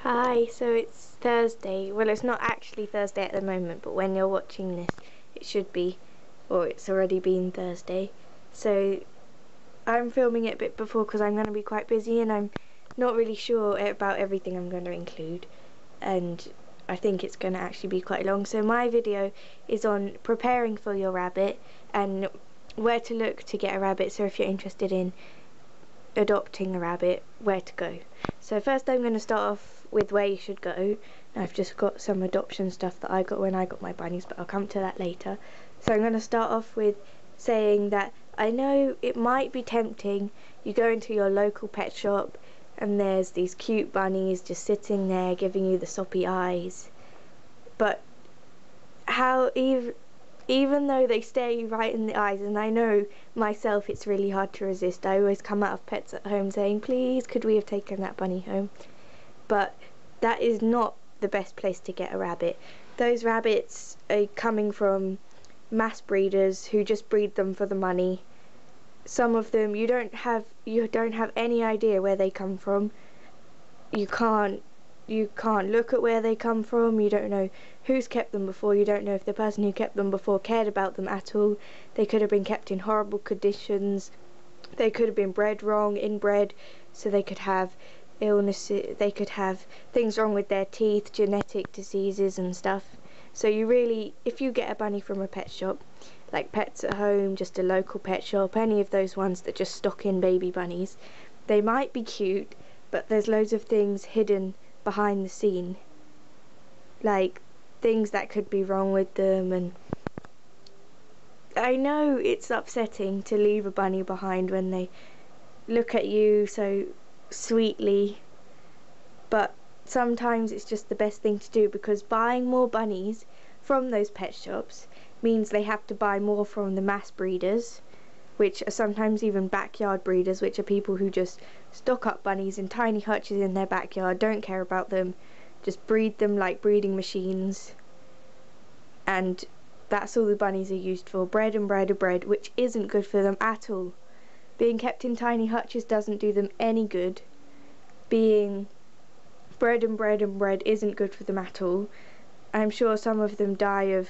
Hi, so it's Thursday. Well, it's not actually Thursday at the moment, but when you're watching this, it should be, or it's already been Thursday. So I'm filming it a bit before because I'm going to be quite busy and I'm not really sure about everything I'm going to include. And I think it's going to actually be quite long. So my video is on preparing for your rabbit and where to look to get a rabbit. So if you're interested in adopting a rabbit, where to go. So first I'm going to start off with where you should go. I've just got some adoption stuff that I got when I got my bunnies, but I'll come to that later. So I'm going to start off with saying that I know it might be tempting. You go into your local pet shop and there's these cute bunnies just sitting there giving you the soppy eyes, but how even though they stare you right in the eyes, and I know myself it's really hard to resist, I always come out of Pets at Home saying, please could we have taken that bunny home, but that is not the best place to get a rabbit. Those rabbits are coming from mass breeders who just breed them for the money. Some of them you don't have any idea where they come from. You can't look at where they come from. You don't know who's kept them before. You don't know if the person who kept them before cared about them at all. They could have been kept in horrible conditions. They could have been bred wrong, inbred, so they could have illnesses, they could have things wrong with their teeth, genetic diseases and stuff. So you really, if you get a bunny from a pet shop like Pets at Home, just a local pet shop, any of those ones that just stock in baby bunnies, they might be cute, but there's loads of things hidden behind the scene, like things that could be wrong with them. And I know it's upsetting to leave a bunny behind when they look at you so sweetly, but sometimes it's just the best thing to do, because buying more bunnies from those pet shops means they have to buy more from the mass breeders, which are sometimes even backyard breeders, which are people who just stock up bunnies in tiny hutches in their backyard, don't care about them, just breed them like breeding machines, and that's all the bunnies are used for. Bred and bred and bred, which isn't good for them at all. Being kept in tiny hutches doesn't do them any good. Being bred and bred and bred isn't good for them at all. I'm sure some of them die of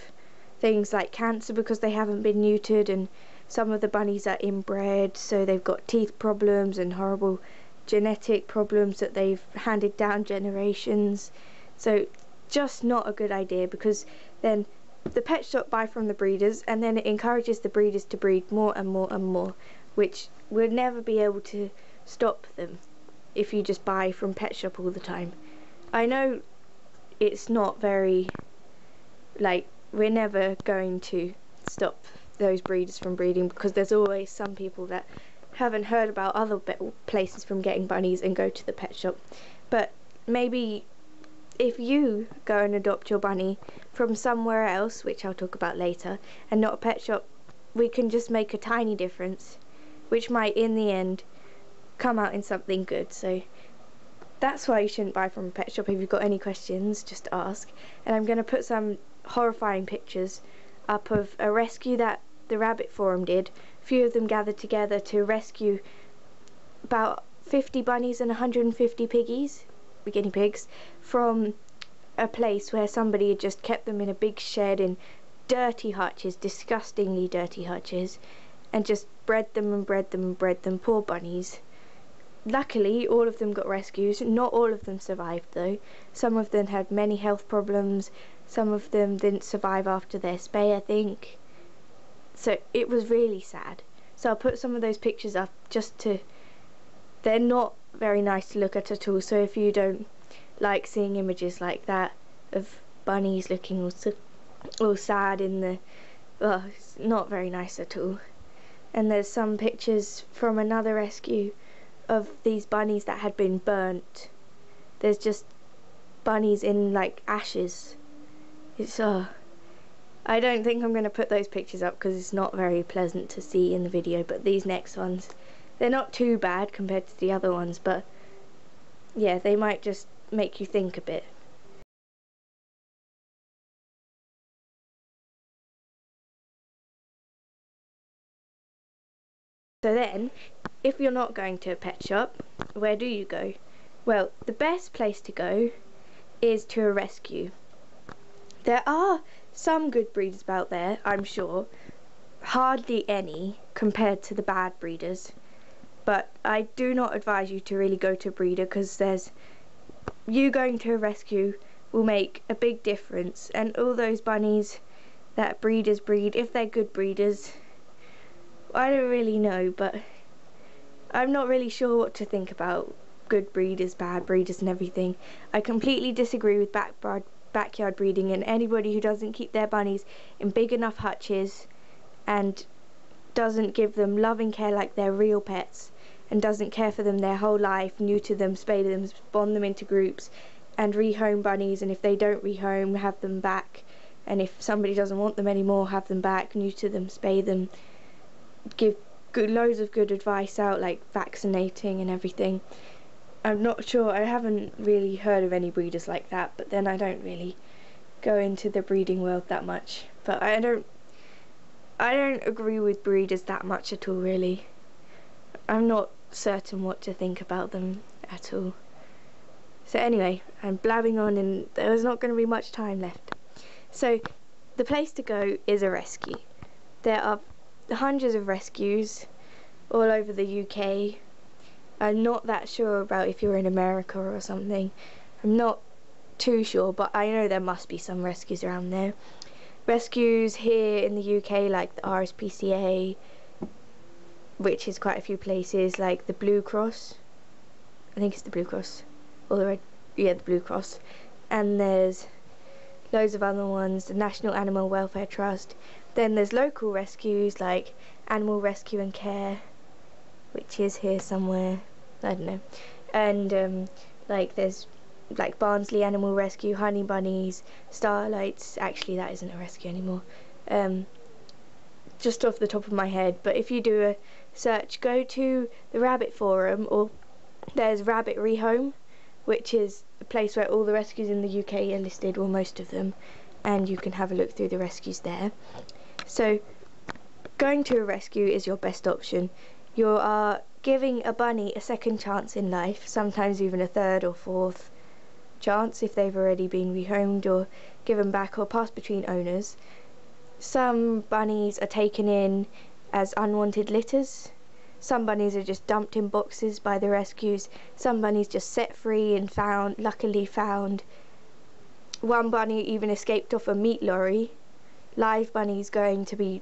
things like cancer because they haven't been neutered, and some of the bunnies are inbred, so they've got teeth problems and horrible genetic problems that they've handed down generations. So just not a good idea, because then the pet shop buy from the breeders and then it encourages the breeders to breed more and more and more, which will never be able to stop them if you just buy from pet shop all the time. I know it's not very, like, we're never going to stop those breeders from breeding, because there's always some people that haven't heard about other places from getting bunnies and go to the pet shop. But maybe if you go and adopt your bunny from somewhere else, which I'll talk about later, and not a pet shop, we can just make a tiny difference, which might in the end come out in something good. So that's why you shouldn't buy from a pet shop. If you've got any questions, just ask. And I'm going to put some horrifying pictures up of a rescue that the Rabbit Forum did. A few of them gathered together to rescue about 50 bunnies and 150 piggies, guinea pigs, from a place where somebody had just kept them in a big shed in dirty hutches, disgustingly dirty hutches, and just bred them and bred them and bred them. Poor bunnies. Luckily all of them got rescued. Not all of them survived though. Some of them had many health problems, some of them didn't survive after their spay, I think. So it was really sad. So I'll put some of those pictures up just to, they're not very nice to look at all, so if you don't like seeing images like that of bunnies looking all sad in the, well, it's not very nice at all. And there's some pictures from another rescue of these bunnies that had been burnt. There's just bunnies in like ashes. It's I don't think I'm going to put those pictures up because it's not very pleasant to see in the video, but these next ones, they're not too bad compared to the other ones, but yeah, they might just make you think a bit. So then, if you're not going to a pet shop, where do you go? Well, the best place to go is to a rescue. There are some good breeders out there, I'm sure, hardly any compared to the bad breeders, but I do not advise you to really go to a breeder, because you going to a rescue will make a big difference. And all those bunnies that breeders breed, if they're good breeders, I don't really know, but I'm not really sure what to think about good breeders, bad breeders and everything. I completely disagree with backyard breeding, and anybody who doesn't keep their bunnies in big enough hutches and doesn't give them loving care like they're real pets, and doesn't care for them their whole life, neuter them, spay them, spawn them into groups, and rehome bunnies, and if they don't rehome, have them back, and if somebody doesn't want them anymore, have them back, neuter them, spay them, give loads of good advice out, like vaccinating and everything. I'm not sure, I haven't really heard of any breeders like that, but then I don't really go into the breeding world that much. But I don't agree with breeders that much at all, really. I'm not certain what to think about them at all. So anyway, I'm blabbing on and there's not going to be much time left. So the place to go is a rescue. There are hundreds of rescues all over the UK. I'm not that sure about if you're in America or something. I'm not too sure, but I know there must be some rescues around there. Rescues here in the UK, like the RSPCA, which is quite a few places, like the Blue Cross. I think it's the Blue Cross, or the Blue Cross. And there's loads of other ones, the National Animal Welfare Trust. Then there's local rescues like Animal Rescue and Care, which is here somewhere, I don't know. And like there's like Barnsley Animal Rescue, Honey Bunnies, Starlights. Actually, that isn't a rescue anymore. Just off the top of my head. But if you do a search, go to the Rabbit Forum, or there's Rabbit Rehome, which is a place where all the rescues in the UK are listed, or most of them, and you can have a look through the rescues there. So going to a rescue is your best option. You are giving a bunny a second chance in life, sometimes even a third or fourth chance if they've already been rehomed or given back or passed between owners. Some bunnies are taken in as unwanted litters. Some bunnies are just dumped in boxes by the rescues. Some bunnies just set free and luckily found. One bunny even escaped off a meat lorry. Live bunnies going to be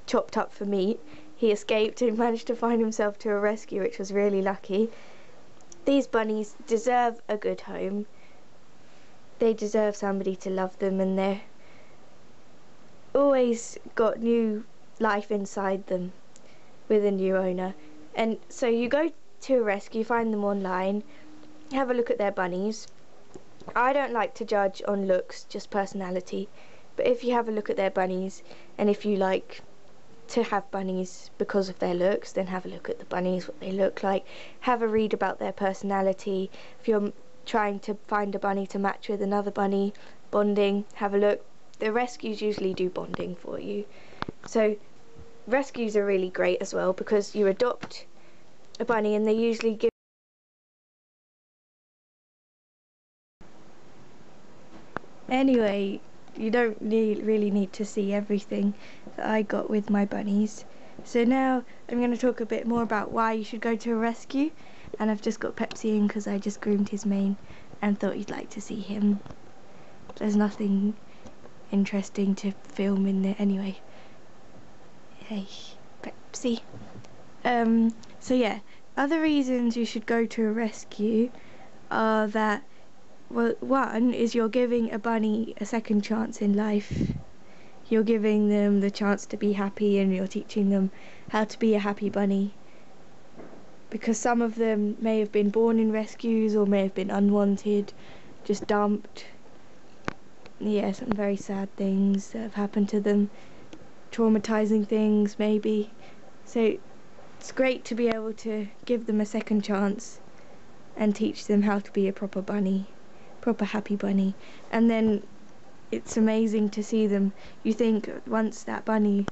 chopped up for meat. He escaped and managed to find himself to a rescue, which was really lucky. These bunnies deserve a good home. They deserve somebody to love them, and they're always got new life inside them with a new owner. And so you go to a rescue, find them online, have a look at their bunnies. I don't like to judge on looks, just personality. But if you have a look at their bunnies, and if you like to have bunnies because of their looks, then have a look at the bunnies, what they look like, have a read about their personality. If you're trying to find a bunny to match with another bunny, bonding, have a look. The rescues usually do bonding for you. So rescues are really great as well, because you adopt a bunny and they usually give. Anyway, you don't really need to see everything that I got with my bunnies. So now I'm going to talk a bit more about why you should go to a rescue. And I've just got Pepsi in because I just groomed his mane and thought you'd like to see him. There's nothing interesting to film in there anyway. Hey, Pepsi. So yeah, other reasons you should go to a rescue are that, well, one is you're giving a bunny a second chance in life. You're giving them the chance to be happy, and you're teaching them how to be a happy bunny. Because some of them may have been born in rescues, or may have been unwanted, just dumped. Yeah, some very sad things that have happened to them. Traumatizing things, maybe. So it's great to be able to give them a second chance and teach them how to be a proper bunny. Proper happy bunny. And then it's amazing to see them. You think once that bunny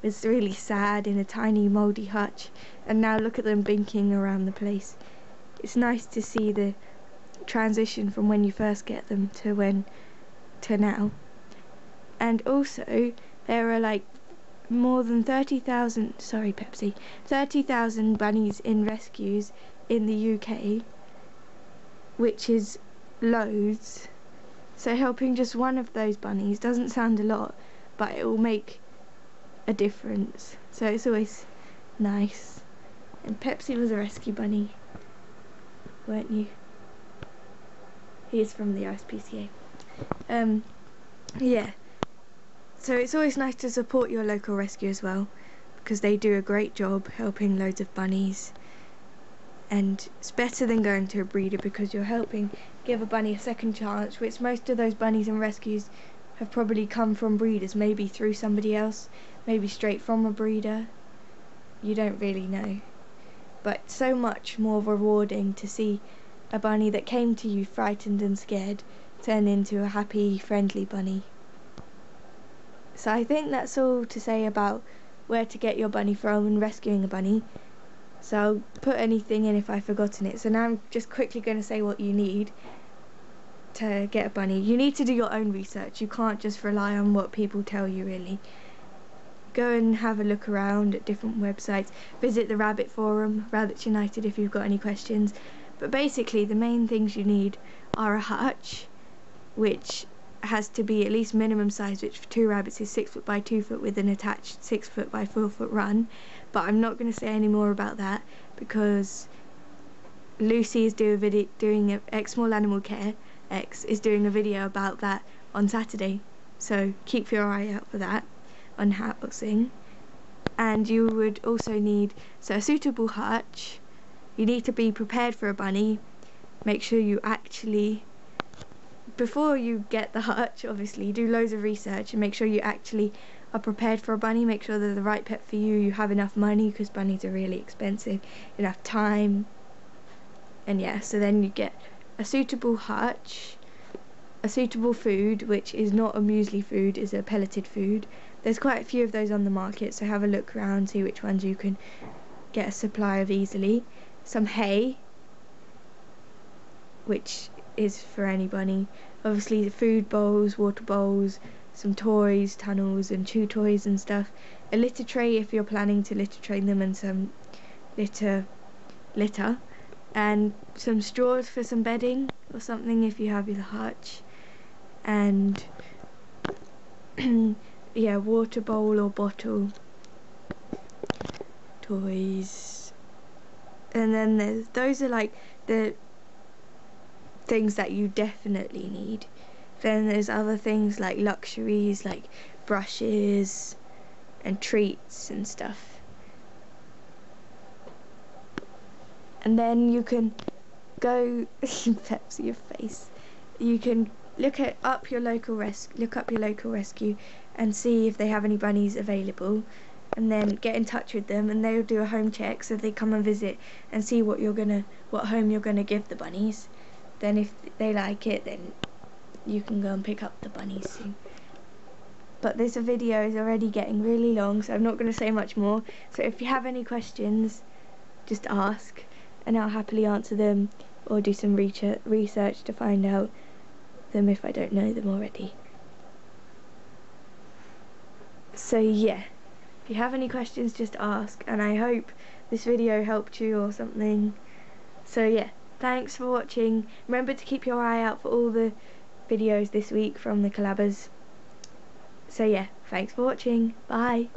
was really sad in a tiny mouldy hutch, and now look at them binking around the place. It's nice to see the transition from when you first get them to now. And also there are like more than 30,000 bunnies in rescues in the UK, which is loads. So helping just one of those bunnies doesn't sound a lot, but it will make a difference. So it's always nice. And Pepsi was a rescue bunny, weren't you? He is from the RSPCA. Yeah. So it's always nice to support your local rescue as well, because they do a great job helping loads of bunnies. And it's better than going to a breeder, because you're helping give a bunny a second chance, which most of those bunnies and rescues have probably come from breeders, maybe through somebody else, maybe straight from a breeder. You don't really know. But so much more rewarding to see a bunny that came to you frightened and scared turn into a happy, friendly bunny. So I think that's all to say about where to get your bunny from and rescuing a bunny. So I'll put anything in if I've forgotten it. So now I'm just quickly going to say what you need to get a bunny. You need to do your own research. You can't just rely on what people tell you, really. Go and have a look around at different websites. Visit the Rabbit Forum, Rabbits United, if you've got any questions. But basically the main things you need are a hutch, which has to be at least minimum size, which for 2 rabbits is 6 foot by 2 foot with an attached 6 foot by 4 foot run. But I'm not going to say any more about that, because Lucy is doing X Small Animal Care, X is doing a video about that on Saturday. So keep your eye out for that on housing. And you would also need a suitable hutch. You need to be prepared for a bunny. Make sure you actually, before you get the hutch, obviously do loads of research and make sure you actually are prepared for a bunny. Make sure they're the right pet for you. You have enough money, because bunnies are really expensive. Enough time. And yeah, so then you get a suitable hutch, a suitable food, which is not a muesli food, is a pelleted food. There's quite a few of those on the market, so have a look around, see which ones you can get a supply of easily. Some hay, which is for any bunny. Obviously the food bowls, water bowls, some toys, tunnels and chew toys and stuff. A litter tray if you're planning to litter train them, and some litter, and some straws for some bedding or something if you have your hutch. And yeah, water bowl or bottle, toys. And then those are like the things that you definitely need. Then there's other things like luxuries, like brushes and treats and stuff. And then you can go Pepsi your face. You can look up your local rescue and see if they have any bunnies available, and then get in touch with them, and they'll do a home check, so they come and visit and see what home you're gonna give the bunnies. Then if they like it, then you can go and pick up the bunnies soon. But this video is already getting really long, so I'm not going to say much more. So if you have any questions, just ask, and I'll happily answer them, or do some research to find out them if I don't know them already. So yeah, if you have any questions, just ask, and I hope this video helped you or something. So yeah, thanks for watching. Remember to keep your eye out for all the videos this week from the collabers. So yeah, thanks for watching. Bye.